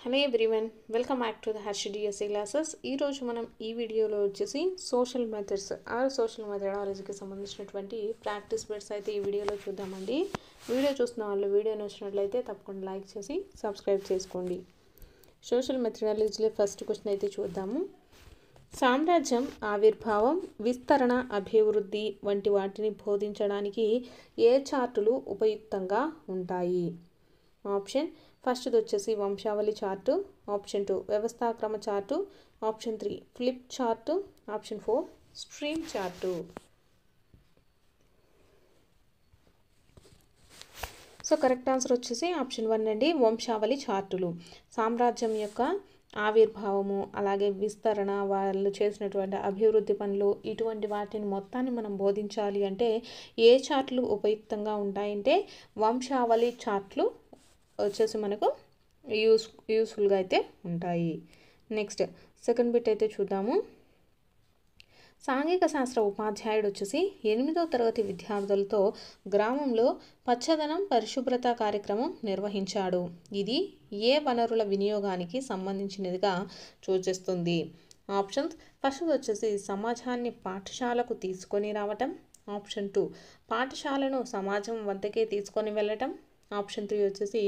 Hello everyone, welcome back to the హర్షిడిఎస్ఏ classes. ఈరోజు మనం ఈ వీడియోలో వచ్చేసి సోషల్ మెథడ్స్ సోషల్ మెథడాలజీకి సంబంధించినటువంటి ప్రాక్టీస్ బిట్స్ అయితే ఈ వీడియోలో చూద్దామండి. వీడియో చూస్తున్న వాళ్ళు వీడియో నచ్చినట్లయితే తప్పకుండా లైక్ చేసి సబ్స్క్రైబ్ చేసుకోండి. సోషల్ మెథడాలజీలో ఫస్ట్ క్వశ్చన్ అయితే చూద్దాము. సామ్రాజ్యం ఆవిర్భావం, విస్తరణ, అభివృద్ధి వంటి వాటిని బోధించడానికి ఏ చార్టులు ఉపయుక్తంగా ఉంటాయి? ఆప్షన్ ఫస్ట్ది వచ్చేసి వంశావళి చార్టు, ఆప్షన్ 2 వ్యవస్థాక్రమ chart, option 3 flip chart, option 4 stream chart. So correct answer వచ్చేసి ఆప్షన్ 1 అండి, వంశావళి చార్టులు. సామ్రాజ్యం యొక్క ఆవిర్భావము, అలాగే విస్తరణ, వాళ్ళు చేసినటువంటి అభివృద్ధి పనులు, ఇటువంటి వాటిని మొత్తాన్ని మనం బోధించాలి అంటే ఏ చార్టులు ఉపయుక్తంగా ఉంటాయంటే వంశావళి చార్టులు వచ్చేసి మనకు యూస్ఫుల్గా అయితే ఉంటాయి. నెక్స్ట్ సెకండ్ బిట్ అయితే చూద్దాము. సాంఘిక శాస్త్ర ఉపాధ్యాయుడు వచ్చేసి 8వ తరగతి విద్యార్థులతో గ్రామంలో పచ్చదనం పరిశుభ్రత కార్యక్రమం నిర్వహించాడు. ఇది ఏ వనరుల వినియోగానికి సంబంధించినదిగా సూచిస్తుంది? ఆప్షన్స్ ఫస్ట్ వచ్చేసి సమాజాన్ని పాఠశాలకు తీసుకొని రావటం, ఆప్షన్ 2 పాఠశాలను సమాజం వద్దకే తీసుకొని వెళ్ళటం, ఆప్షన్ 3 వచ్చేసి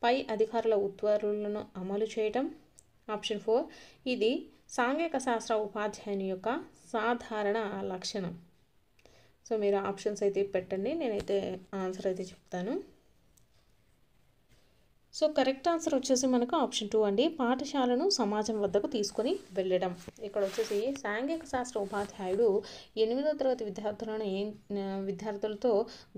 పై అధికారుల ఉత్తర్వులను అమలు చేయటం, ఆప్షన్ 4 ఇది సాంఘిక శాస్త్ర ఉపాధ్యాయుని యొక్క సాధారణ లక్షణం. సో మీరు ఆప్షన్స్ అయితే పెట్టండి, నేనైతే ఆన్సర్ అయితే చెప్తాను. సో కరెక్ట్ ఆన్సర్ వచ్చేసి మనకు ఆప్షన్ 2 అండి, పాఠశాలను సమాజం వద్దకు తీసుకొని వెళ్ళడం. ఇక్కడ వచ్చేసి సాంఘిక శాస్త్ర ఉపాధ్యాయుడు 8వ తరగతి విద్యార్థులతో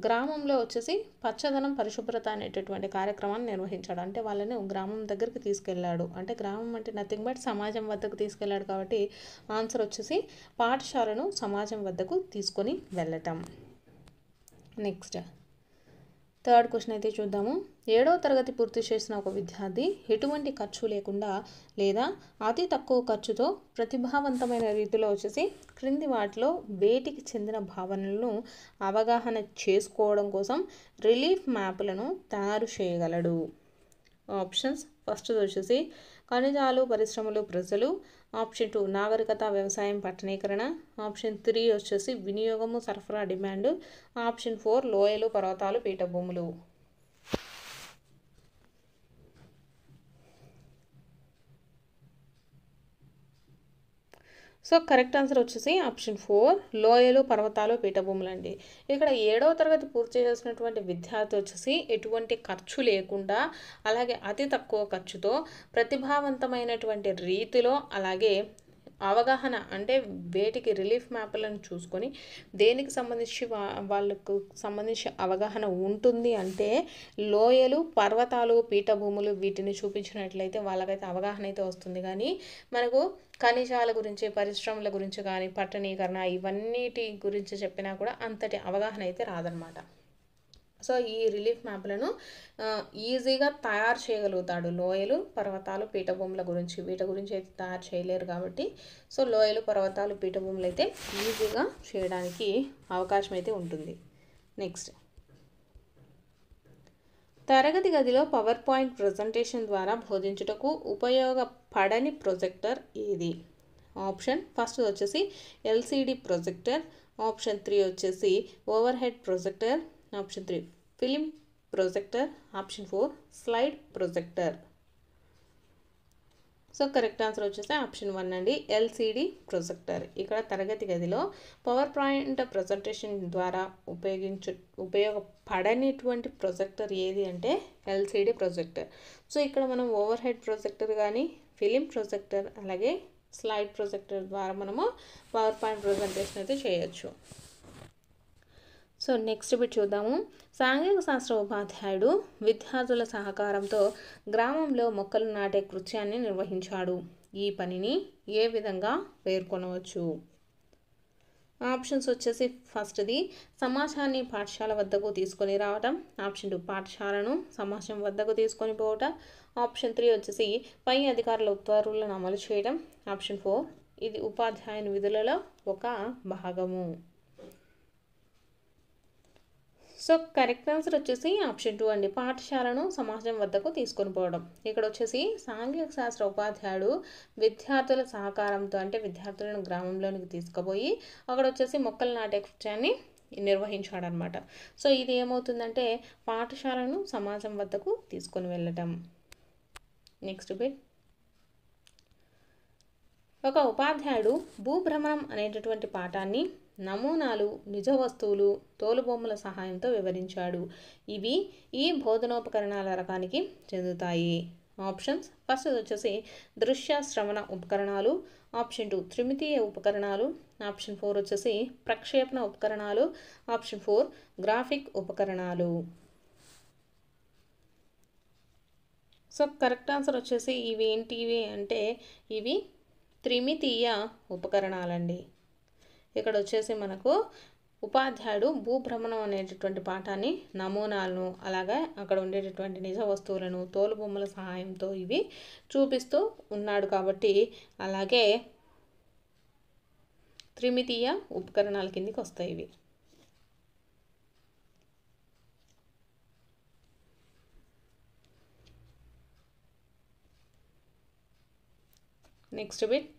గ్రామంలో వచ్చేసి పచ్చదనం పరిశుభ్రత అనేటటువంటి కార్యక్రమాన్ని నిర్వహించాడు. అంటే వాళ్ళని గ్రామం దగ్గరికి తీసుకెళ్ళాడు. అంటే గ్రామం అంటే నథింగ్ బట్ సమాజం వద్దకు తీసుకెళ్ళాడు కాబట్టి ఆన్సర్ వచ్చేసి పాఠశాలను సమాజం వద్దకు తీసుకొని వెళ్ళటం. నెక్స్ట్ థర్డ్ క్వశ్చన్ అయితే చూద్దాము. 7వ తరగతి పూర్తి చేసిన ఒక విద్యార్థి ఎటువంటి ఖర్చు లేకుండా లేదా అతి తక్కువ ఖర్చుతో ప్రతిభావంతమైన రీతిలో వచ్చేసి క్రింది వాటిలో వేటికి చెందిన భావనలను అవగాహన చేసుకోవడం కోసం రిలీఫ్ మ్యాప్లను తయారు చేయగలడు? ఆప్షన్స్ ఫస్ట్ వచ్చేసి ఖనిజాలు, పరిశ్రమలు, ప్రజలు, ఆప్షన్ 2 నాగరికత, వ్యవసాయం, పట్టణీకరణ, ఆప్షన్ 3 వచ్చేసి వినియోగము, సరఫరా, డిమాండ్, ఆప్షన్ 4 లోయలు, పర్వతాలు, పీఠభూములు. సో కరెక్ట్ ఆన్సర్ వచ్చేసి ఆప్షన్ 4 లోయలు, పర్వతాలు, పీఠభూములు అండి. ఇక్కడ 7వ తరగతి పూర్తి చేసినటువంటి విద్యార్థి వచ్చేసి ఎటువంటి ఖర్చు లేకుండా అలాగే అతి తక్కువ ఖర్చుతో ప్రతిభావంతమైనటువంటి రీతిలో అలాగే అవగాహన అంటే వేటికి రిలీఫ్ మ్యాప్లను చూసుకొని దేనికి సంబంధించి వాళ్ళకు సంబంధించి అవగాహన ఉంటుంది అంటే లోయలు, పర్వతాలు, పీఠభూములు వీటిని చూపించినట్లయితే వాళ్ళకైతే అవగాహన అయితే వస్తుంది. కానీ మనకు ఖనిజాల గురించి, పరిశ్రమల గురించి కానీ, పట్టణీకరణ ఇవన్నిటి గురించి చెప్పినా కూడా అంతటి అవగాహన అయితే రాదనమాట. సో ఈ రిలీఫ్ మ్యాప్లను ఈజీగా తయారు చేయగలుగుతాడు. లోయలు, పర్వతాలు, పీఠభూముల గురించి వీటి గురించి అయితే తయారు చేయలేరు కాబట్టి సో లోయలు, పర్వతాలు, పీఠభూములు అయితే ఈజీగా చేయడానికి అవకాశం అయితే ఉంటుంది. నెక్స్ట్ తరగతి గదిలో పవర్ పాయింట్ ప్రజెంటేషన్ ద్వారా బోధించుటకు ఉపయోగపడని ప్రొజెక్టర్ ఏది? ఆప్షన్ ఫస్ట్ వచ్చేసి ఎల్సిడి ప్రొజెక్టర్, ఆప్షన్ 3 వచ్చేసి over head projector, option 3 film projector, option 4 slide projector. So correct answer వచ్చేసి ఆప్షన్ 1 అండి, ఎల్సిడి ప్రొజెక్టర్. ఇక్కడ తరగతి గదిలో పవర్ పాయింట్ ప్రజెంటేషన్ ద్వారా ఉపయోగపడనిటువంటి ప్రొజెక్టర్ ఏది అంటే ఎల్సిడి ప్రొజెక్టర్. సో ఇక్కడ మనం ఓవర్ హెడ్ ప్రొజెక్టర్ కానీ, ఫిలిం ప్రొజెక్టర్ అలాగే స్లైడ్ ప్రొజెక్టర్ ద్వారా మనము పవర్ పాయింట్ ప్రజెంటేషన్ అయితే చేయొచ్చు. సో నెక్స్ట్ బిట్ చూద్దాము. సాంఘిక శాస్త్ర ఉపాధ్యాయుడు విద్యార్థుల సహకారంతో గ్రామంలో మొక్కలు నాటే కృత్యాన్ని నిర్వహించాడు. ఈ పనిని ఏ విధంగా పేర్కొనవచ్చు? ఆప్షన్స్ వచ్చేసి ఫస్ట్ది సమాజాన్ని పాఠశాల వద్దకు తీసుకొని రావటం, ఆప్షన్ 2 పాఠశాలను సమాజం వద్దకు తీసుకొని పోవటం, ఆప్షన్ 3 వచ్చేసి పై అధికారుల ఉత్తర్వులను అమలు చేయడం, ఆప్షన్ 4 ఇది ఉపాధ్యాయుని విధులలో ఒక భాగము. సో కరెక్ట్ ఆన్సర్ వచ్చేసి ఆప్షన్ 2 అండి. పాఠశాలను సమాజం వద్దకు తీసుకొని పోవడం. ఇక్కడ వచ్చేసి సాంఘిక శాస్త్ర ఉపాధ్యాయుడు విద్యార్థుల సహకారంతో అంటే విద్యార్థులను గ్రామంలోనికి తీసుకుపోయి అక్కడ వచ్చేసి మొక్కలు నాటే కృత్యాన్ని నిర్వహించాడనమాట. సో ఇది ఏమవుతుందంటే పాఠశాలను సమాజం వద్దకు తీసుకొని వెళ్ళటం. Next bit. ఒక ఉపాధ్యాయుడు భూభ్రమణం అనేటటువంటి పాఠాన్ని నమూనాలు, నిజ వస్తువులు, తోలుబొమ్మల సహాయంతో వివరించాడు. ఇవి ఈ బోధనోపకరణాల రకానికి చెందుతాయి. ఆప్షన్స్ ఫస్ట్ వచ్చేసి దృశ్య శ్రవణ ఉపకరణాలు, ఆప్షన్ 2 త్రిమితీయ ఉపకరణాలు, ఆప్షన్ 4 వచ్చేసి ప్రక్షేపణ ఉపకరణాలు, ఆప్షన్ 4 గ్రాఫిక్ ఉపకరణాలు. సో కరెక్ట్ ఆన్సర్ వచ్చేసి ఇవి ఏంటివి అంటే ఇవి త్రిమితీయ ఉపకరణాలండి. ఇక్కడ వచ్చేసి మనకు ఉపాధ్యాయుడు భూభ్రమణం అనేటటువంటి పాఠాన్ని నమూనాలను అలాగే అక్కడ ఉండేటటువంటి నిజ వస్తువులను తోలుబొమ్మల సహాయంతో ఇవి చూపిస్తూ ఉన్నాడు కాబట్టి అలాగే త్రిమితీయ ఉపకరణాల కిందకి వస్తాయి ఇవి. Next bit.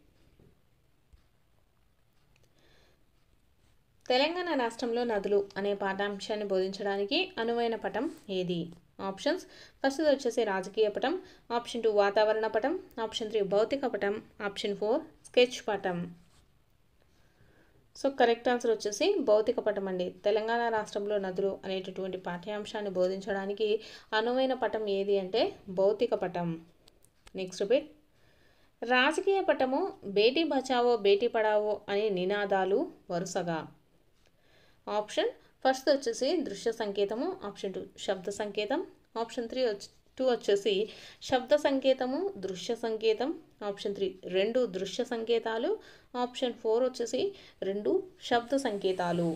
తెలంగాణ రాష్ట్రంలో నదులు అనే పాఠాంశాన్ని బోధించడానికి అనువైన పటం ఏది? ఆప్షన్స్ ఫస్ట్ వచ్చేసి రాజకీయ పటం, ఆప్షన్ 2 వాతావరణ పటం, ఆప్షన్ 3 భౌతిక పటం, ఆప్షన్ 4 స్కెచ్ పటం. సో కరెక్ట్ ఆన్సర్ వచ్చేసి భౌతిక పటం అండి. తెలంగాణ రాష్ట్రంలో నదులు అనేటటువంటి పాఠ్యాంశాన్ని బోధించడానికి అనువైన పటం ఏది అంటే భౌతిక పటం. Next bit. రాజకీయ పటము బేటీ బచావో బేటీ పడావో అనే నినాదాలు వరుసగా. ఆప్షన్ ఫస్ట్ వచ్చేసి దృశ్య సంకేతము, ఆప్షన్ 2 శబ్ద సంకేతం, ఆప్షన్ 2 వచ్చేసి శబ్ద సంకేతము దృశ్య సంకేతం, ఆప్షన్ 3 2 దృశ్య సంకేతాలు, ఆప్షన్ 4 వచ్చేసి 2 శబ్ద సంకేతాలు.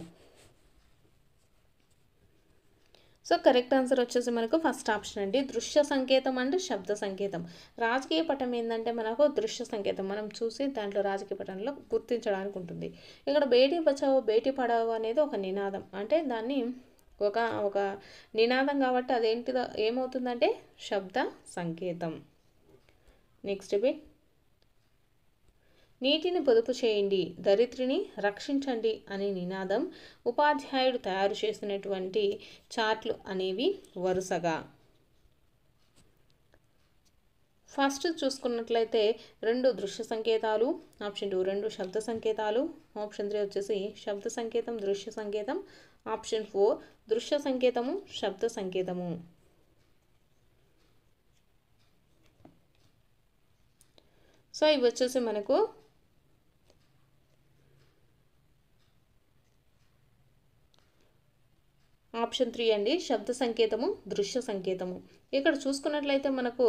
సో కరెక్ట్ ఆన్సర్ వచ్చేసి మనకు ఫస్ట్ ఆప్షన్ అండి. దృశ్య సంకేతం అంటే శబ్ద సంకేతం. రాజకీయ పటం ఏంటంటే మనకు దృశ్య సంకేతం మనం చూసి దాంట్లో రాజకీయ పటంలో గుర్తించడానికి ఉంటుంది. ఇక్కడ బేటీ బచావో బేటీ పడావో అనేది ఒక నినాదం అంటే దాన్ని ఒక నినాదం కాబట్టి అదేంటిదో ఏమవుతుందంటే శబ్ద సంకేతం. Next bit. నీటిని పొదుపు చేయండి, దరిద్రిని రక్షించండి అనే నినాదం ఉపాధ్యాయుడు తయారు చేసినటువంటి చార్ట్లు అనేవి వరుసగా. ఫస్ట్ చూసుకున్నట్లయితే 2 దృశ్య సంకేతాలు, ఆప్షన్ 2 2 శబ్ద సంకేతాలు, ఆప్షన్ 3 వచ్చేసి శబ్ద సంకేతం దృశ్య సంకేతం, ఆప్షన్ 4 దృశ్య సంకేతము శబ్ద సంకేతము. సో ఇవి వచ్చేసి మనకు ఆప్షన్ 3 అండి. శబ్ద సంకేతము దృశ్య సంకేతము. ఇక్కడ చూసుకున్నట్లయితే మనకు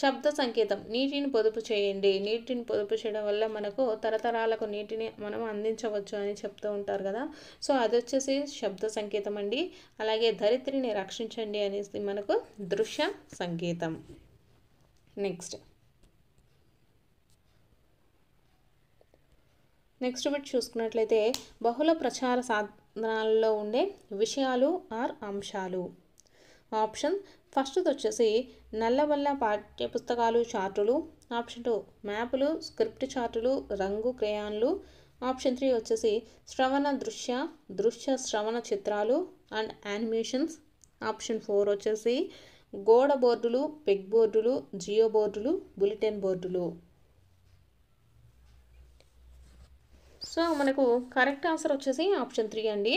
శబ్ద సంకేతం నీటిని పొదుపు చేయండి, నీటిని పొదుపు చేయడం వల్ల మనకు తరతరాలకు నీటిని మనం అందించవచ్చు అని చెప్తూ ఉంటారు కదా. సో అది వచ్చేసి శబ్ద సంకేతం అండి. అలాగే ధరిత్రిని రక్షించండి అనేసి మనకు దృశ్య సంకేతం. నెక్స్ట్ బిట్ చూసుకున్నట్లయితే బహుళ ప్రచార సాధనాల్లో ఉండే విషయాలు ఆర్ అంశాలు. ఆప్షన్ ఫస్ట్ వచ్చేసి నల్లబల్ల పాఠ్యపుస్తకాలు చార్టులు, ఆప్షన్ 2 మ్యాపులు స్క్రిప్ట్ చార్టులు రంగు క్రేయాన్లు, ఆప్షన్ 3 వచ్చేసి దృశ్య శ్రవణ చిత్రాలు అండ్ యానిమేషన్స్, ఆప్షన్ 4 వచ్చేసి గోడ బోర్డులు పెగ్ బోర్డులు జియో బోర్డులు బులెటిన్ బోర్డులు. సో మనకు కరెక్ట్ ఆన్సర్ వచ్చేసి ఆప్షన్ 3 అండి.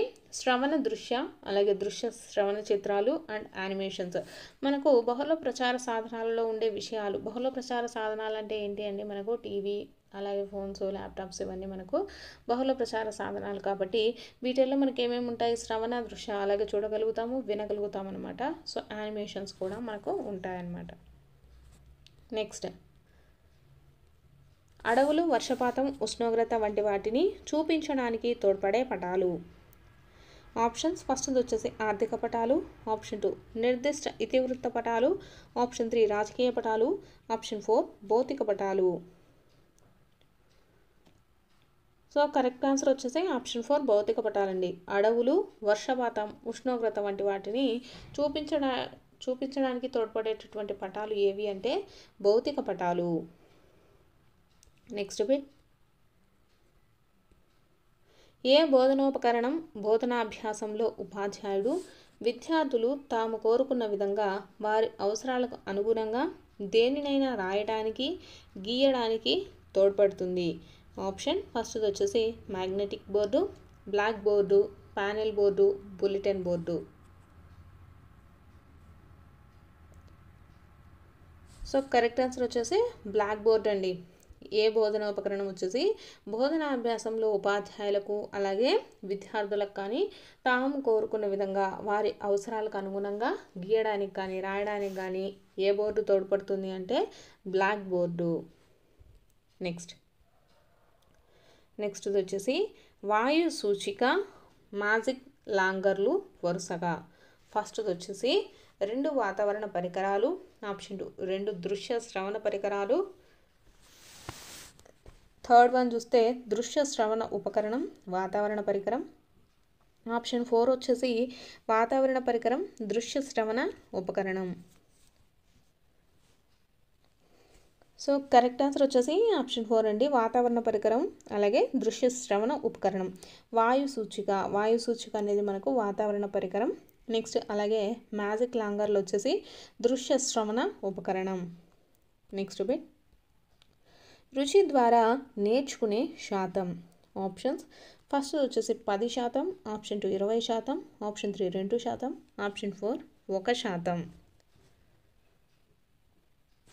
అలాగే దృశ్య శ్రవణ చిత్రాలు అండ్ యానిమేషన్స్. మనకు బహుళ ప్రచార సాధనాలలో ఉండే విషయాలు. బహుళ ప్రచార సాధనాలు అంటే ఏంటి అండి? మనకు టీవీ అలాగే ఫోన్స్ ల్యాప్టాప్స్ ఇవన్నీ మనకు బహుళ ప్రచార సాధనాలు కాబట్టి వీటిల్లో మనకి ఏమేమి ఉంటాయి? శ్రవణ దృశ్య అలాగే చూడగలుగుతాము వినగలుగుతాము అనమాట. సో యానిమేషన్స్ కూడా మనకు ఉంటాయన్నమాట. నెక్స్ట్. అడవులు వర్షపాతం ఉష్ణోగ్రత వంటి వాటిని చూపించడానికి తోడ్పడే పటాలు. ఆప్షన్స్ ఫస్ట్ వచ్చేసి ఆర్థిక పటాలు, ఆప్షన్ 2 నిర్దిష్ట ఇతివృత్త పటాలు, ఆప్షన్ 3 రాజకీయ పటాలు, ఆప్షన్ 4 భౌతిక పటాలు. సో సో కరెక్ట్ ఆన్సర్ వచ్చేసి ఆప్షన్ 4 భౌతిక పటాలండి. అడవులు, వర్షపాతం, ఉష్ణోగ్రత వంటి వాటిని చూపించడానికి తోడ్పడేటటువంటి పటాలు ఏవి అంటే భౌతిక పటాలు. Next bit. ఏ బోధనోపకరణం బోధనాభ్యాసంలో ఉపాధ్యాయుడు విద్యార్థులు తాము కోరుకున్న విధంగా వారి అవసరాలకు అనుగుణంగా దేనినైనా రాయడానికి, గీయడానికి తోడ్పడుతుంది? ఆప్షన్ ఫస్ట్ వచ్చేసి magnetic board, black board, panel board, bulletin board. So correct answer వచ్చేసి బ్లాక్ బోర్డ్ అండి. ఏ బోధనోపకరణం వచ్చేసి బోధనాభ్యాసంలో ఉపాధ్యాయులకు అలాగే విద్యార్థులకు కానీ తాము కోరుకున్న విధంగా వారి అవసరాలకు అనుగుణంగా గీయడానికి కానీ రాయడానికి కానీ ఏ బోర్డు తోడ్పడుతుంది అంటే బ్లాక్ బోర్డు. నెక్స్ట్ వచ్చేసి వాయు సూచిక, మ్యాజిక్ లాంగర్లు వరుసగా. ఫస్ట్ వచ్చేసి 2 వాతావరణ పరికరాలు, ఆప్షన్ 2 2 దృశ్య శ్రవణ పరికరాలు, థర్డ్ వన్ చూస్తే దృశ్య శ్రవణ ఉపకరణం, వాతావరణ పరికరం. ఆప్షన్ 4 వచ్చేసి వాతావరణ పరికరం, దృశ్య శ్రవణ ఉపకరణం. సో కరెక్ట్ ఆన్సర్ వచ్చేసి ఆప్షన్ 4 అండి, వాతావరణ పరికరం అలాగే దృశ్య శ్రవణ ఉపకరణం. వాయు సూచిక అనేది మనకు వాతావరణ పరికరం. నెక్స్ట్ అలాగే మ్యాజిక్ లాంగర్లు వచ్చేసి దృశ్య శ్రవణ ఉపకరణం. Next bit. రుచి ద్వారా నేర్చుకునే శాతం. ఆప్షన్స్ ఫస్ట్ వచ్చేసి 10%, option 2 20%, option 3 2%, option 4 1%.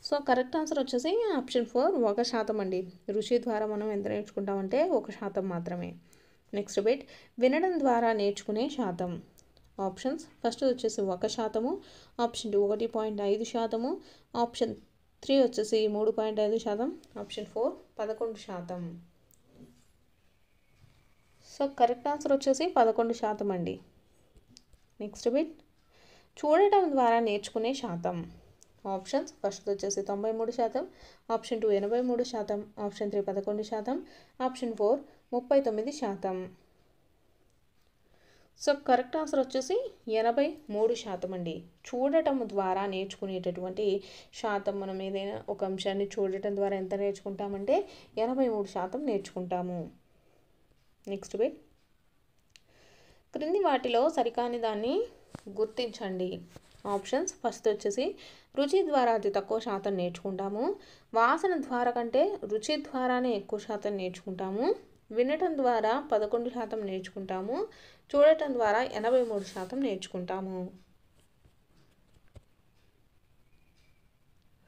So correct answer వచ్చేసి ఆప్షన్ 4 1% అండి. రుచి ద్వారా మనం ఎంత నేర్చుకుంటామంటే 1% మాత్రమే. Next bit. వినడం ద్వారా నేర్చుకునే శాతం. ఆప్షన్స్ ఫస్ట్ వచ్చేసి 1%, ఆప్షన్ 2 1.5%, ఆప్షన్ 3 వచ్చేసి 3.5%, ఆప్షన్ 4 11%. సో కరెక్ట్ ఆన్సర్ వచ్చేసి 11% అండి. Next bit. చూడటం ద్వారా నేర్చుకునే శాతం. ఆప్షన్స్ ఫస్ట్ వచ్చేసి 93%, option 2 83%, option 3 11%, option 4 39%. So correct answer వచ్చేసి 83% అండి. చూడటం ద్వారా నేర్చుకునేటటువంటి శాతం, మనం ఏదైనా ఒక అంశాన్ని చూడటం ద్వారా ఎంత నేర్చుకుంటామంటే 83% నేర్చుకుంటాము. Next bit. క్రింది వాటిలో సరికాని దాన్ని గుర్తించండి. ఆప్షన్స్ ఫస్ట్ వచ్చేసి రుచి ద్వారా అతి తక్కువ శాతం నేర్చుకుంటాము, వాసన ద్వారా కంటే రుచి ద్వారానే ఎక్కువ శాతం నేర్చుకుంటాము, వినటం ద్వారా 11% నేర్చుకుంటాము, చూడటం ద్వారా 83% నేర్చుకుంటాము.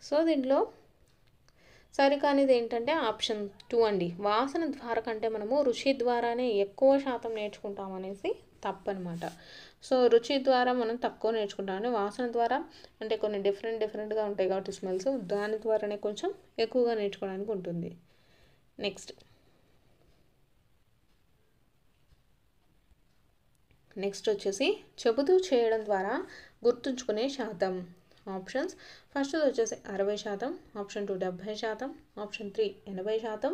సో దీంట్లో సరికానిది ఏంటంటే ఆప్షన్ 2 అండి. వాసన ద్వారా కంటే మనము రుచి ద్వారానే ఎక్కువ శాతం నేర్చుకుంటాం అనేసి తప్పనమాట. సో రుచి ద్వారా మనం తక్కువ నేర్చుకుంటామని, వాసన ద్వారా అంటే కొన్ని డిఫరెంట్గా ఉంటాయి కాబట్టి స్మెల్స్, దాని ద్వారానే కొంచెం ఎక్కువగా నేర్చుకోవడానికి ఉంటుంది. నెక్స్ట్ వచ్చేసి చెబుతూ చేయడం ద్వారా గుర్తుంచుకునే శాతం. ఆప్షన్స్ ఫస్ట్ వచ్చేసి 60%, option 2 70%, option 3 80%,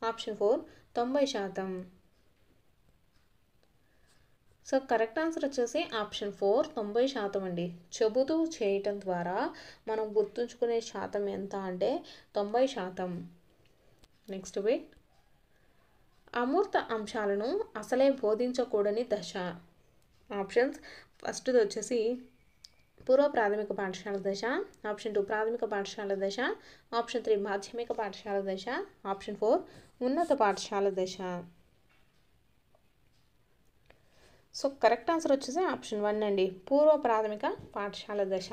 option 4 90%. So correct answer వచ్చేసి ఆప్షన్ 4 90% అండి. చెబుతూ చేయటం ద్వారా మనం గుర్తుంచుకునే శాతం ఎంత అంటే 90%. Next bit. అమూర్త అంశాలను అసలే బోధించకూడని దశ. ఆప్షన్స్ ఫస్ట్ వచ్చేసి పూర్వ ప్రాథమిక పాఠశాల దశ, ఆప్షన్ 2 ప్రాథమిక పాఠశాల దశ, ఆప్షన్ 3 మాధ్యమిక పాఠశాల దశ, ఆప్షన్ 4 ఉన్నత పాఠశాల దశ. సో కరెక్ట్ ఆన్సర్ వచ్చేసి ఆప్షన్ 1 అండి, పూర్వ ప్రాథమిక పాఠశాల దశ.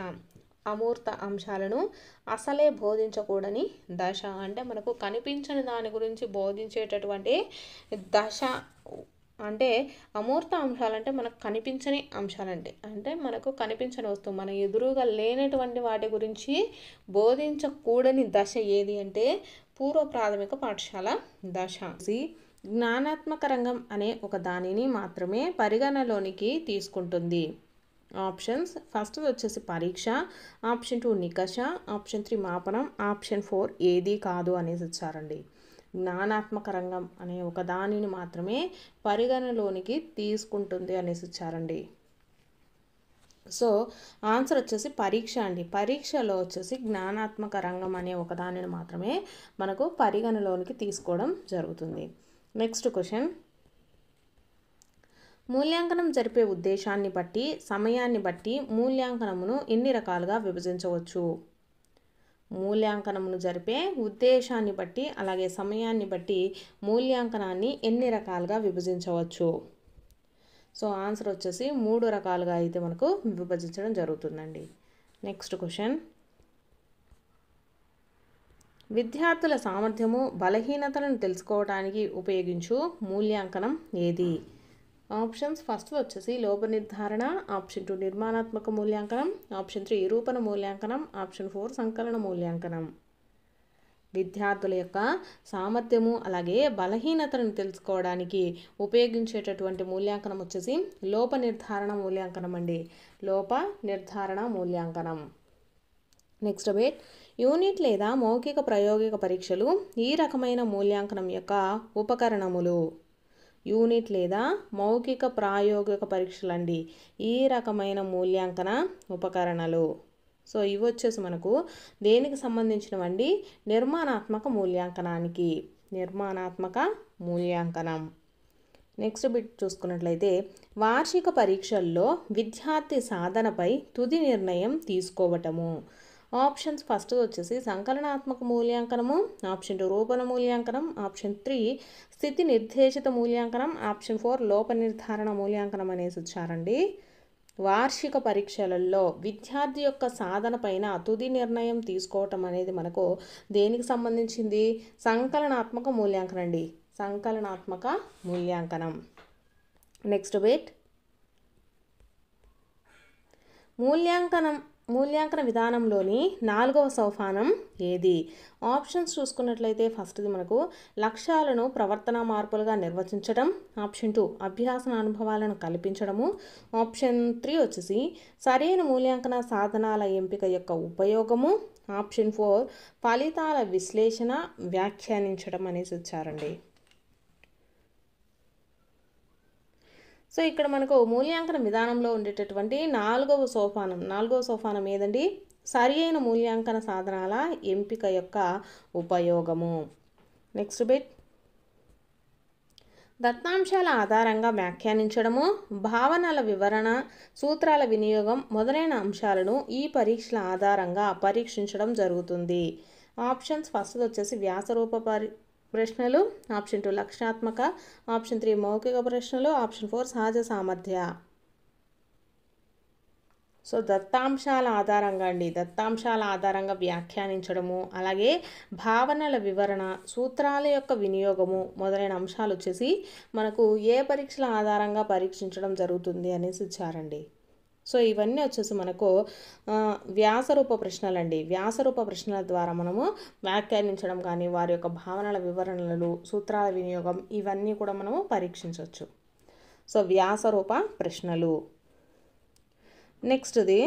అమూర్త అంశాలను అసలే బోధించకూడని దశ అంటే మనకు కనిపించని దాని గురించి బోధించేటటువంటి దశ. అంటే అమూర్త అంశాలంటే మనకు కనిపించని అంశాలంటే అంటే మనకు కనిపించని వస్తువు, మన ఎదురుగా లేనటువంటి వాటి గురించి బోధించకూడని దశ ఏది అంటే పూర్వ ప్రాథమిక పాఠశాల దశ. జ్ఞానాత్మక రంగం అనే ఒక దానిని మాత్రమే పరిగణలోనికి తీసుకుంటుంది. ఆప్షన్స్ ఫస్ట్ వచ్చేసి పరీక్ష, ఆప్షన్ 2 నికష, ఆప్షన్ 3 మాపనం, ఆప్షన్ 4 ఏది కాదు అనేసి ఇచ్చారండి. జ్ఞానాత్మక రంగం అనే ఒక దానిని మాత్రమే పరిగణలోనికి తీసుకుంటుంది అనేసి ఇచ్చారండి. సో ఆన్సర్ వచ్చేసి పరీక్ష అండి. పరీక్షలో వచ్చేసి జ్ఞానాత్మక రంగం అనే ఒక దానిని మాత్రమే మనకు పరిగణలోనికి తీసుకోవడం జరుగుతుంది. నెక్స్ట్ క్వశ్చన్, మూల్యాంకనం జరిపే ఉద్దేశాన్ని బట్టి సమయాన్ని బట్టి మూల్యాంకనమును ఎన్ని రకాలుగా విభజించవచ్చు? మూల్యాంకనమును జరిపే ఉద్దేశాన్ని బట్టి అలాగే సమయాన్ని బట్టి మూల్యాంకనాన్ని ఎన్ని రకాలుగా విభజించవచ్చు? సో ఆన్సర్ వచ్చేసి 3 రకాలుగా అయితే మనకు విభజించడం జరుగుతుందండి. నెక్స్ట్ క్వశ్చన్, విద్యార్థుల సామర్థ్యము బలహీనతలను తెలుసుకోవడానికి ఉపయోగించు మూల్యాంకనం ఏది? ఆప్షన్స్, ఫస్ట్ వచ్చేసి లోప నిర్ధారణ, ఆప్షన్ 2 నిర్మాణాత్మక మూల్యాంకనం, ఆప్షన్ 3 రూపణ మూల్యాంకనం, ఆప్షన్ 4 సంకలన మూల్యాంకనం. విద్యార్థుల యొక్క సామర్థ్యము అలాగే బలహీనతలను తెలుసుకోవడానికి ఉపయోగించేటటువంటి మూల్యాంకనం వచ్చేసి లోప నిర్ధారణ మూల్యాంకనం అండి. లోప నిర్ధారణ మూల్యాంకనం. నెక్స్ట్ అబేట్, యూనిట్ లేదా మౌఖిక ప్రాయోగిక పరీక్షలు ఈ రకమైన మూల్యాంకనం యొక్క ఉపకరణములు. యూనిట్ లేదా మౌఖిక ప్రాయోగిక పరీక్షలు అండి ఈ రకమైన మూల్యాంకన ఉపకరణలు. సో ఇవి వచ్చేసి మనకు దేనికి సంబంధించినవండి? నిర్మాణాత్మక మూల్యాంకనానికి. నిర్మాణాత్మక మూల్యాంకనం. నెక్స్ట్ బిట్ చూసుకున్నట్లయితే, వార్షిక పరీక్షల్లో విద్యార్థి సాధనపై తుది నిర్ణయం తీసుకోవటము. ఆప్షన్స్, ఫస్ట్ వచ్చేసి సంకలనాత్మక మూల్యాంకనము, ఆప్షన్ 2 రూపణ మూల్యాంకనం, ఆప్షన్ 3 స్థితి నిర్దేశిత మూల్యాంకనం, ఆప్షన్ 4 లోప నిర్ధారణ మూల్యాంకనం అనేసి ఇచ్చారండి. వార్షిక పరీక్షలలో విద్యార్థి యొక్క సాధన పైన తుది నిర్ణయం తీసుకోవటం అనేది మనకు దేనికి సంబంధించింది? సంకలనాత్మక మూల్యాంకనం అండి. సంకలనాత్మక మూల్యాంకనం. నెక్స్ట్ బిట్, మూల్యాంకన విధానంలోని 4వ సోపానం ఏది? ఆప్షన్స్ చూసుకున్నట్లయితే ఫస్ట్ది మనకు లక్ష్యాలను ప్రవర్తన మార్పులుగా నిర్వచించడం, ఆప్షన్ 2 అభ్యాసన అనుభవాలను కల్పించడము, ఆప్షన్ 3 వచ్చేసి సరైన మూల్యాంకన సాధనాల ఎంపిక యొక్క ఉపయోగము, ఆప్షన్ 4 ఫలితాల విశ్లేషణ వ్యాఖ్యానించడం అనేసి ఇచ్చారండి. సో ఇక్కడ మనకు మూల్యాంకన విధానంలో ఉండేటటువంటి 4వ సోపానం ఏదండి? సరి అయిన మూల్యాంకన సాధనాల ఎంపిక యొక్క ఉపయోగము. నెక్స్ట్ బిట్, దత్తాంశాల ఆధారంగా వ్యాఖ్యానించడము, భావనల వివరణ, సూత్రాల వినియోగం మొదలైన అంశాలను ఈ పరీక్షల ఆధారంగా పరీక్షించడం జరుగుతుంది. ఆప్షన్స్, ఫస్ట్ వచ్చేసి వ్యాసరూప ప్రశ్నలు, ఆప్షన్ 2 లక్షణాత్మక, ఆప్షన్ 3 మౌఖిక ప్రశ్నలు, ఆప్షన్ 4 సహజ సామర్థ్య. సో దత్తాంశాల ఆధారంగా వ్యాఖ్యానించడము, అలాగే భావనల వివరణ, సూత్రాల యొక్క వినియోగము మొదలైన అంశాలు వచ్చేసి మనకు ఏ పరీక్షల ఆధారంగా పరీక్షించడం జరుగుతుంది అనేసి ఇచ్చారండి. సో ఇవన్నీ వచ్చేసి మనకు వ్యాసరూప ప్రశ్నలు అండి. వ్యాసరూప ప్రశ్నల ద్వారా మనము వ్యాఖ్యానించడం కానీ వారి యొక్క భావనల వివరణలు, సూత్రాల వినియోగం ఇవన్నీ కూడా మనము పరీక్షించవచ్చు. సో వ్యాసరూప ప్రశ్నలు. నెక్స్ట్ది,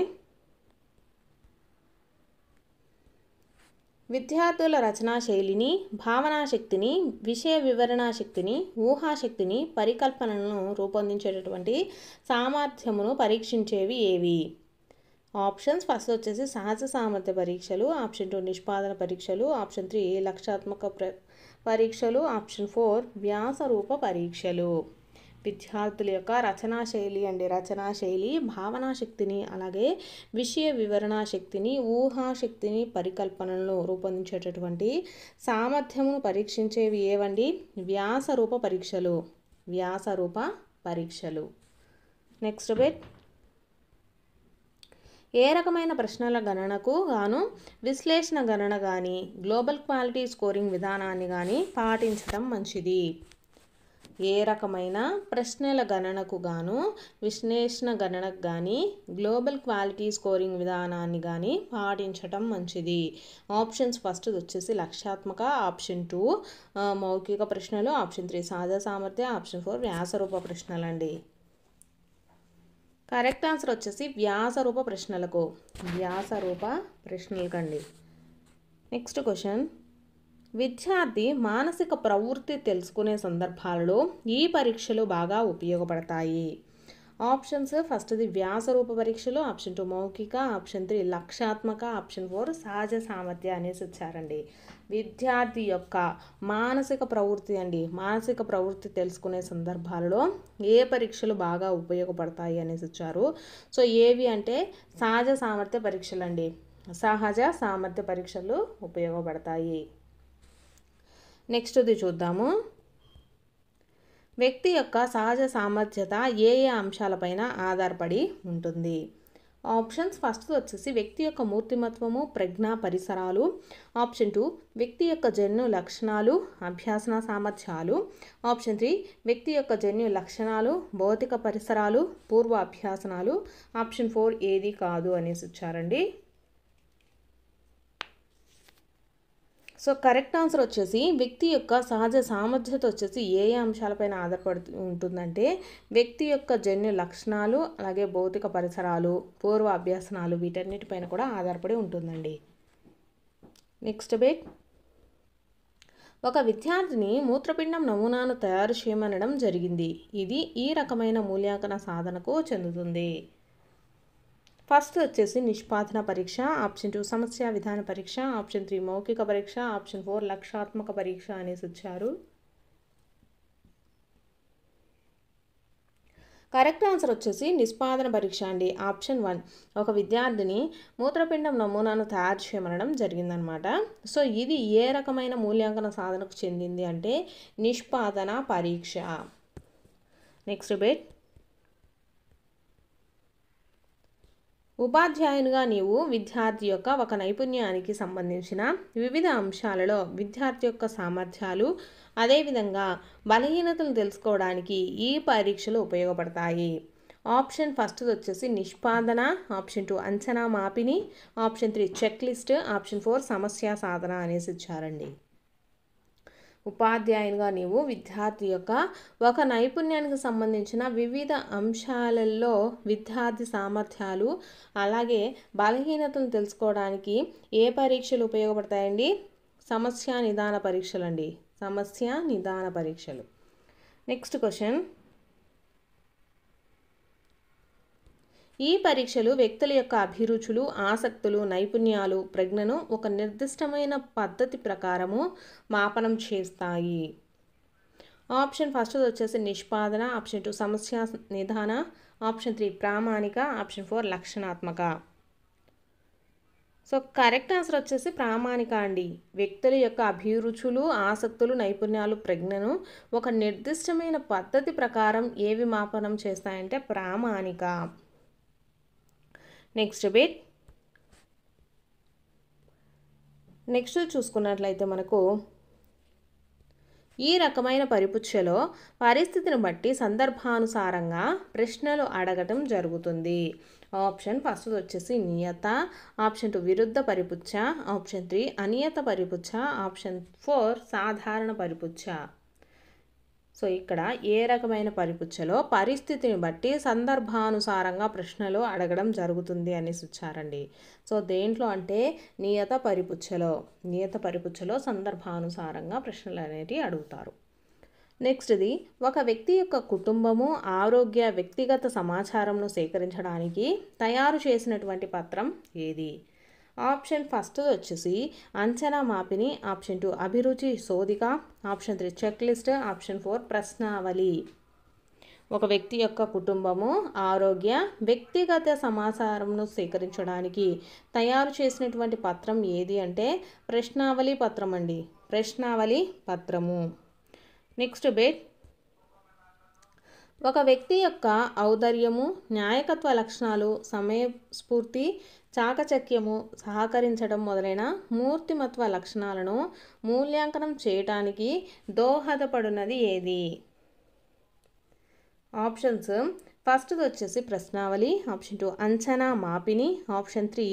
విద్యార్థుల రచనా శైలిని, భావనా శక్తిని, విషయ వివరణా శక్తిని, ఊహాశక్తిని, పరికల్పనలను రూపొందించేటటువంటి సామర్థ్యమును పరీక్షించేవి ఏవి? ఆప్షన్స్, ఫస్ట్ వచ్చేసి సహజ సామర్థ్య పరీక్షలు, ఆప్షన్ 2 నిష్పాదన పరీక్షలు, ఆప్షన్ 3 లక్ష్యాత్మక పరీక్షలు, ఆప్షన్ 4 వ్యాసరూప పరీక్షలు. విద్యార్థుల యొక్క రచనా శైలి, భావనా శక్తిని, అలాగే విషయ వివరణా శక్తిని, ఊహాశక్తిని, పరికల్పనలను రూపొందించేటటువంటి సామర్థ్యమును పరీక్షించేవి ఏవండి? వ్యాసరూప పరీక్షలు. నెక్స్ట్ బిట్, ఏ రకమైన ప్రశ్నల గణనకు గాను విశ్లేషణ గణన కానీ గ్లోబల్ క్వాలిటీ స్కోరింగ్ విధానాన్ని కానీ పాటించడం మంచిది? ఏ రకమైన ప్రశ్నల గణనకు గాను విశ్లేషణ గణనకు కానీ గ్లోబల్ క్వాలిటీ స్కోరింగ్ విధానాన్ని కానీ పాటించటం మంచిది? ఆప్షన్స్, ఫస్ట్ వచ్చేసి లక్ష్యాత్మక, ఆప్షన్ 2 మౌఖిక ప్రశ్నలు, ఆప్షన్ 3 సహజ సామర్థ్య, ఆప్షన్ 4 వ్యాసరూప ప్రశ్నలు అండి. కరెక్ట్ ఆన్సర్ వచ్చేసి వ్యాసరూప ప్రశ్నలకండి. నెక్స్ట్ క్వశ్చన్, విద్యార్థి మానసిక ప్రవృత్తి తెలుసుకునే సందర్భాలలో ఈ పరీక్షలు బాగా ఉపయోగపడతాయి. ఆప్షన్స్ ఫస్ట్ది వ్యాసరూప పరీక్షలు, ఆప్షన్ 2 మౌఖిక, ఆప్షన్ 3 లక్ష్యాత్మక, ఆప్షన్ 4 సహజ సామర్థ్య అనేసి ఇచ్చారండి. విద్యార్థి యొక్క మానసిక ప్రవృత్తి అండి, మానసిక ప్రవృత్తి తెలుసుకునే సందర్భాలలో ఏ పరీక్షలు బాగా ఉపయోగపడతాయి అనేసి ఇచ్చారు. సో ఏవి అంటే సహజ సామర్థ్య పరీక్షలు అండి, సహజ సామర్థ్య పరీక్షలు ఉపయోగపడతాయి. నెక్స్ట్ది చూద్దాము. వ్యక్తి యొక్క సహజ సామర్థ్యత ఏ ఏ అంశాలపైన ఆధారపడి ఉంటుంది? ఆప్షన్స్ ఫస్ట్ వచ్చేసి వ్యక్తి యొక్క మూర్తిమత్వము, ప్రజ్ఞ, పరిసరాలు. ఆప్షన్ 2 వ్యక్తి యొక్క జన్యు లక్షణాలు, అభ్యాసన సామర్థ్యాలు. ఆప్షన్ 3 వ్యక్తి యొక్క జన్యు లక్షణాలు, భౌతిక పరిసరాలు, పూర్వ అభ్యాసనాలు. ఆప్షన్ 4 ఏది కాదు అనేసి ఇచ్చారండి. సో కరెక్ట్ ఆన్సర్ వచ్చేసి వ్యక్తి యొక్క సహజ సామర్థ్యత వచ్చేసి ఏ ఏ అంశాలపైన ఆధారపడి ఉంటుందంటే వ్యక్తి యొక్క జన్యు లక్షణాలు, అలాగే భౌతిక పరిసరాలు, పూర్వ అభ్యాసనాలు వీటన్నిటిపైన కూడా ఆధారపడి ఉంటుందండి. Next bit. ఒక విద్యార్థిని మూత్రపిండం నమూనాను తయారు చేయమనడం జరిగింది. ఇది ఈ రకమైన మూల్యాంకన సాధనకు చెందుతుంది. ఫస్ట్ వచ్చేసి నిష్పాదన పరీక్ష, ఆప్షన్ 2 సమస్య విధాన పరీక్ష, ఆప్షన్ 3 మౌఖిక పరీక్ష, ఆప్షన్ 4 లక్షాత్మక పరీక్ష అనేసి ఇచ్చారు. కరెక్ట్ ఆన్సర్ వచ్చేసి నిష్పాదన పరీక్ష అండి, ఆప్షన్ 1. ఒక విద్యార్థిని మూత్రపిండం నమూనాను తయారు చేయమనడం జరిగిందనమాట. సో ఇది ఏ రకమైన మూల్యాంకన సాధనకు చెందింది అంటే నిష్పాదన పరీక్ష. Next bit. ఉపాధ్యాయునిగా నీవు విద్యార్థి యొక్క ఒక నైపుణ్యానికి సంబంధించిన వివిధ అంశాలలో విద్యార్థి యొక్క సామర్థ్యాలు, అదేవిధంగా బలహీనతలు తెలుసుకోవడానికి ఈ పరీక్షలు ఉపయోగపడతాయి. ఆప్షన్ ఫస్ట్ వచ్చేసి నిష్పాదన, ఆప్షన్ 2 అంచనా మాపిని, ఆప్షన్ 3 చెక్ లిస్ట్, ఆప్షన్ 4 సమస్య సాధన అనేసి ఇచ్చారండి. ఉపాధ్యాయునిగా నీవు విద్యార్థి యొక్క ఒక నైపుణ్యానికి సంబంధించిన వివిధ అంశాలలో విద్యార్థి సామర్థ్యాలు, అలాగే బలహీనతలు తెలుసుకోవడానికి ఏ పరీక్షలు ఉపయోగపడతాయండి? సమస్య నిదాన పరీక్షలు అండి, సమస్య నిదాన పరీక్షలు. Next question. ఈ పరీక్షలు వ్యక్తుల యొక్క అభిరుచులు, ఆసక్తులు, నైపుణ్యాలు, ప్రజ్ఞను ఒక నిర్దిష్టమైన పద్ధతి ప్రకారము మాపనం చేస్తాయి. ఆప్షన్ ఫస్ట్ వచ్చేసి నిష్పాదన, ఆప్షన్ 2 సమస్య నిదాన, ఆప్షన్ 3 ప్రామాణిక, ఆప్షన్ 4 లక్షణాత్మక. సో కరెక్ట్ ఆన్సర్ వచ్చేసి ప్రామాణిక అండి. వ్యక్తుల యొక్క అభిరుచులు, ఆసక్తులు, నైపుణ్యాలు, ప్రజ్ఞను ఒక నిర్దిష్టమైన పద్ధతి ప్రకారం ఏవి మాపనం చేస్తాయంటే ప్రామాణిక. Next bit. నెక్స్ట్ చూసుకున్నట్లయితే మనకు ఈ రకమైన పరిపుచ్చలో పరిస్థితిని బట్టి సందర్భానుసారంగా ప్రశ్నలు అడగటం జరుగుతుంది. ఆప్షన్ ఫస్ట్ వచ్చేసి నియత, ఆప్షన్ 2 విరుద్ధ పరిపుచ్చ, ఆప్షన్ 3 అనియత పరిపుచ్చ, ఆప్షన్ 4 సాధారణ పరిపుచ్చ. సో ఇక్కడ ఏ రకమైన పరిపుచ్చలో పరిస్థితిని బట్టి సందర్భానుసారంగా ప్రశ్నలు అడగడం జరుగుతుంది అనేసి ఇచ్చారండి. సో దేంట్లో అంటే నియత పరిపుచ్చలో సందర్భానుసారంగా ప్రశ్నలు అనేటివి అడుగుతారు. నెక్స్ట్ది. ఒక వ్యక్తి యొక్క కుటుంబము, ఆరోగ్య, వ్యక్తిగత సమాచారంను సేకరించడానికి తయారు చేసినటువంటి పత్రం ఏది? ఆప్షన్ ఫస్ట్ వచ్చేసి అంచనా మాపిని, ఆప్షన్ 2 అభిరుచి శోధిక, ఆప్షన్ 3 చెక్ లిస్ట్, ఆప్షన్ 4 ప్రశ్నావళి. ఒక వ్యక్తి యొక్క కుటుంబము, ఆరోగ్య, వ్యక్తిగత సమాచారంను సేకరించడానికి తయారు చేసినటువంటి పత్రం ఏది అంటే ప్రశ్నావళి పత్రం అండి, ప్రశ్నావళి పత్రము. Next bit. ఒక వ్యక్తి యొక్క ఔదార్యము, న్యాయకత్వ లక్షణాలు, సమయస్ఫూర్తి, చాకచక్యము, సహకరించడం మొదలైన మూర్తిమత్వ లక్షణాలను మూల్యాంకనం చేయటానికి దోహదపడునది ఏది? ఆప్షన్స్ ఫస్ట్ వచ్చేసి ప్రశ్నావళి, ఆప్షన్ 2 అంచనా మాపిని, ఆప్షన్ 3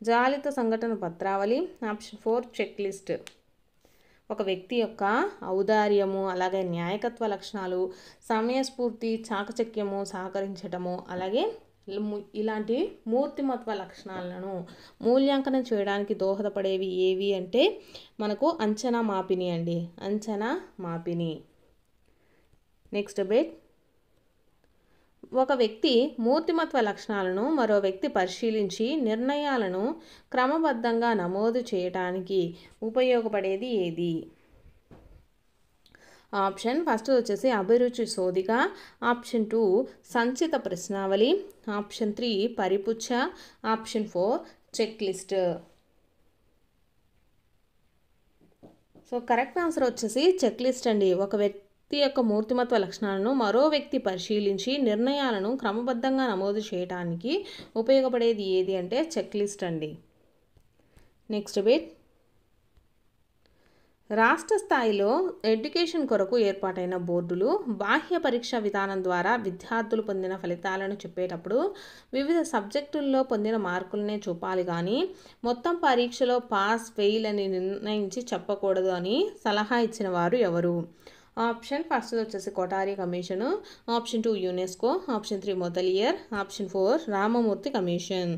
జాలిత సంఘటన పత్రావళి, ఆప్షన్ 4 చెక్ లిస్ట్. ఒక వ్యక్తి యొక్క ఔదార్యము, అలాగే న్యాయకత్వ లక్షణాలు, సమయస్ఫూర్తి, చాకచక్యము, సహకరించటము, అలాగే ఇలాంటి మూర్తిమత్వ లక్షణాలను మూల్యాంకనం చేయడానికి దోహదపడేవి ఏవి అంటే మనకు అంచనా మాపిని అండి, అంచనా మాపిని. నెక్స్ట్ బిట్, ఒక వ్యక్తి మూర్తిమత్వ లక్షణాలను మరో వ్యక్తి పరిశీలించి నిర్ణయాలను క్రమబద్ధంగా నమోదు చేయడానికి ఉపయోగపడేది ఏది? ఆప్షన్ ఫస్ట్ వచ్చేసి అభిరుచి శోధిక, ఆప్షన్ 2 సంచిత ప్రశ్నావళి, ఆప్షన్ 3 పరిపుచ్చ, option 4 checklist. So correct answer వచ్చేసి చెక్ లిస్ట్ అండి. ఒక వ్యక్తి యొక్క మూర్తిమత్వ లక్షణాలను మరో వ్యక్తి పరిశీలించి నిర్ణయాలను క్రమబద్ధంగా నమోదు చేయడానికి ఉపయోగపడేది ఏది అంటే చెక్ లిస్ట్ అండి. నెక్స్ట్ బిట్, రాష్ట్ర స్థాయిలో ఎడ్యుకేషన్ కొరకు ఏర్పాటైన బోర్డులు బాహ్య పరీక్షా విధానం ద్వారా విద్యార్థులు పొందిన ఫలితాలను చెప్పేటప్పుడు వివిధ సబ్జెక్టుల్లో పొందిన మార్కులనే చూపాలి కానీ మొత్తం పరీక్షలో పాస్ ఫెయిల్ అని నిర్ణయించి చెప్పకూడదు అని సలహా ఇచ్చిన వారు ఎవరు? ఆప్షన్ ఫస్ట్ వచ్చేసి Kothari commission, option 2 UNESCO, option 3 Mudaliar, option 4 Ramamurthy commission.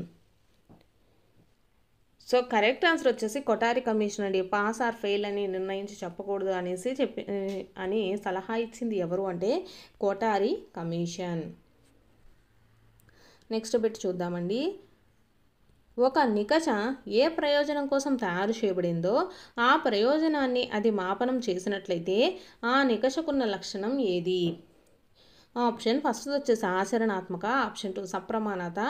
So correct answer వచ్చేసి కొఠారి కమిషన్ అండి. పాస్ ఆర్ ఫెయిల్ అని నిర్ణయించి చెప్పకూడదు అని సలహా ఇచ్చింది ఎవరు అంటే కొఠారి కమిషన్. నెక్స్ట్ బిట్ చూద్దామండి. ఒక నికష ఏ ప్రయోజనం కోసం తయారు చేయబడిందో ఆ ప్రయోజనాన్ని అది మాపనం చేసినట్లయితే ఆ నికషకున్న లక్షణం ఏది? ఆప్షన్ ఫస్ట్ వచ్చేసి ఆచరణాత్మక, ఆప్షన్ 2 సప్రమాణత,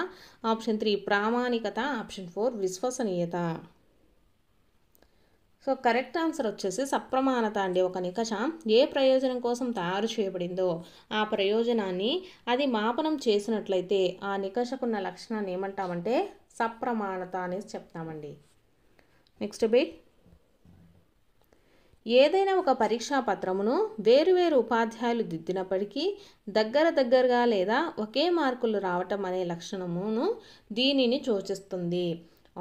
ఆప్షన్ 3 ప్రామాణికత, ఆప్షన్ 4 విశ్వసనీయత. సో కరెక్ట్ ఆన్సర్ వచ్చేసి సప్రమాణత అండి. ఒక నికష ఏ ప్రయోజనం కోసం తయారు చేయబడిందో ఆ ప్రయోజనాన్ని అది మాపనం చేసినట్లయితే ఆ నికషకున్న లక్షణాన్ని ఏమంటామంటే సప్రమాణత అనేసి చెప్తామండి. నెక్స్ట్ బిట్, ఏదైనా ఒక పరీక్షా పత్రమును వేరువేరు ఉపాధ్యాయులు దిద్దినప్పటికీ దగ్గరగా లేదా ఒకే మార్కులు రావటం అనే లక్షణమును దీనిని సూచిస్తుంది.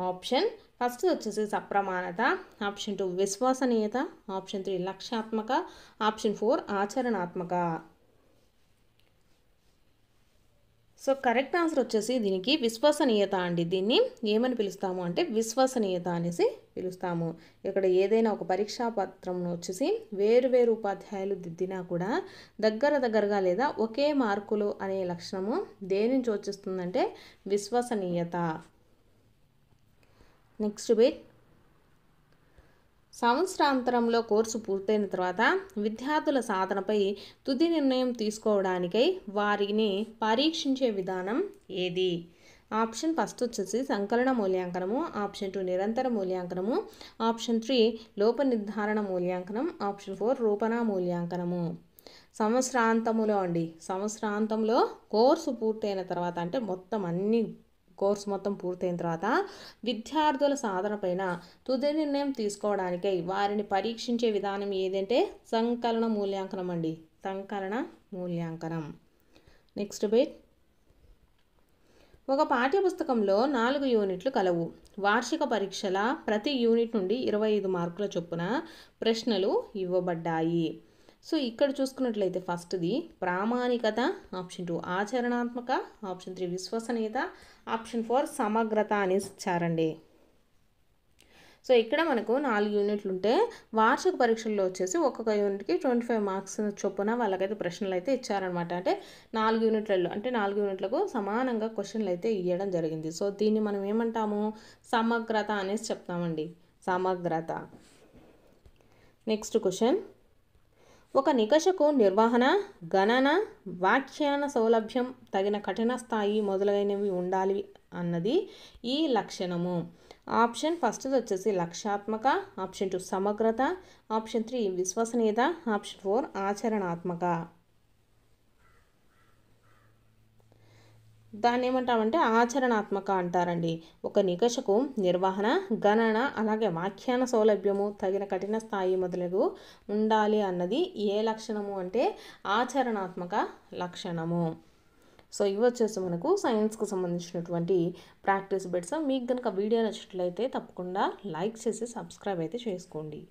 ఆప్షన్ ఫస్ట్ వచ్చేసి సప్రమాణత, ఆప్షన్ 2 విశ్వసనీయత, ఆప్షన్ 3 లక్ష్యాత్మక, ఆప్షన్ 4 ఆచరణాత్మక. సో కరెక్ట్ ఆన్సర్ వచ్చేసి దీనికి విశ్వసనీయత అండి. దీన్ని ఏమని పిలుస్తాము అంటే విశ్వసనీయత అనేసి పిలుస్తాము. ఇక్కడ ఏదైనా ఒక పరీక్షా పత్రంను వచ్చేసి వేరువేరు ఉపాధ్యాయులు దిద్దినా కూడా దగ్గరగా లేదా ఒకే మార్కులు అనే లక్షణము దేనిని సూచిస్తుందంటే విశ్వసనీయత. నెక్స్ట్ బిట్, సంవత్సరాంతరంలో కోర్సు పూర్తయిన తర్వాత విద్యార్థుల సాధనపై తుది నిర్ణయం తీసుకోవడానికై వారిని పరీక్షించే విధానం ఏది? ఆప్షన్ ఫస్ట్ వచ్చేసి సంకలన మూల్యాంకనము, ఆప్షన్ 2 నిరంతర మూల్యాంకనము, ఆప్షన్ 3 లోప నిర్ధారణ మూల్యాంకనం, ఆప్షన్ 4 రూపణ మూల్యాంకనము. సంవత్సరాంతంలో కోర్సు పూర్తయిన తర్వాత అంటే కోర్సు మొత్తం పూర్తయిన తర్వాత విద్యార్థుల సాధన పైన తుది నిర్ణయం తీసుకోవడానికై వారిని పరీక్షించే విధానం ఏదంటే సంకలన మూల్యాంకనం అండి. సంకలన మూల్యాంకనం. నెక్స్ట్ బిట్, ఒక పాఠ్యపుస్తకంలో 4 యూనిట్లు కలవు. వార్షిక పరీక్షల ప్రతి యూనిట్ నుండి 25 మార్కుల చొప్పున ప్రశ్నలు ఇవ్వబడ్డాయి. సో ఇక్కడ చూసుకున్నట్లయితే ఫస్ట్ది ప్రామాణికత, ఆప్షన్ 2 ఆచరణాత్మక, ఆప్షన్ 3 విశ్వసనీయత, ఆప్షన్ 4 సమగ్రత అనేసి ఇచ్చారండి. సో ఇక్కడ మనకు 4 యూనిట్లు ఉంటే వార్షిక పరీక్షల్లో వచ్చేసి ఒక్కొక్క యూనిట్కి 25 మార్క్స్ చొప్పున వాళ్ళకైతే ప్రశ్నలు అయితే ఇచ్చారనమాట. అంటే 4 యూనిట్లకు సమానంగా క్వశ్చన్లు అయితే ఇవ్వడం జరిగింది. సో దీన్ని మనం ఏమంటాము సమగ్రత అనేసి చెప్తామండి, సమగ్రత. నెక్స్ట్ క్వశ్చన్, ఒక నికషకు నిర్వహణ, గణన, వ్యాఖ్యాన సౌలభ్యం, తగిన కఠిన స్థాయి మొదలైనవి ఉండాలి అన్నది ఈ లక్షణము. ఆప్షన్ ఫస్ట్ వచ్చేసి లక్ష్యాత్మక, ఆప్షన్ 2 సమగ్రత, ఆప్షన్ 3 విశ్వసనీయత, ఆప్షన్ 4 ఆచరణాత్మక. దాన్ని ఏమంటామంటే ఆచరణాత్మక అంటారండి. ఒక నికషకు నిర్వహణ, గణన, అలాగే వ్యాఖ్యాన సౌలభ్యము, తగిన కఠిన స్థాయి మొదలగు ఉండాలి అన్నది ఏ లక్షణము అంటే ఆచరణాత్మక లక్షణము. సో ఇవి వచ్చేసి మనకు సైన్స్కి సంబంధించినటువంటి ప్రాక్టీస్ బిట్స్. మీకు కనుక వీడియో నచ్చినట్లయితే తప్పకుండా లైక్ చేసి సబ్స్క్రైబ్ అయితే చేసుకోండి.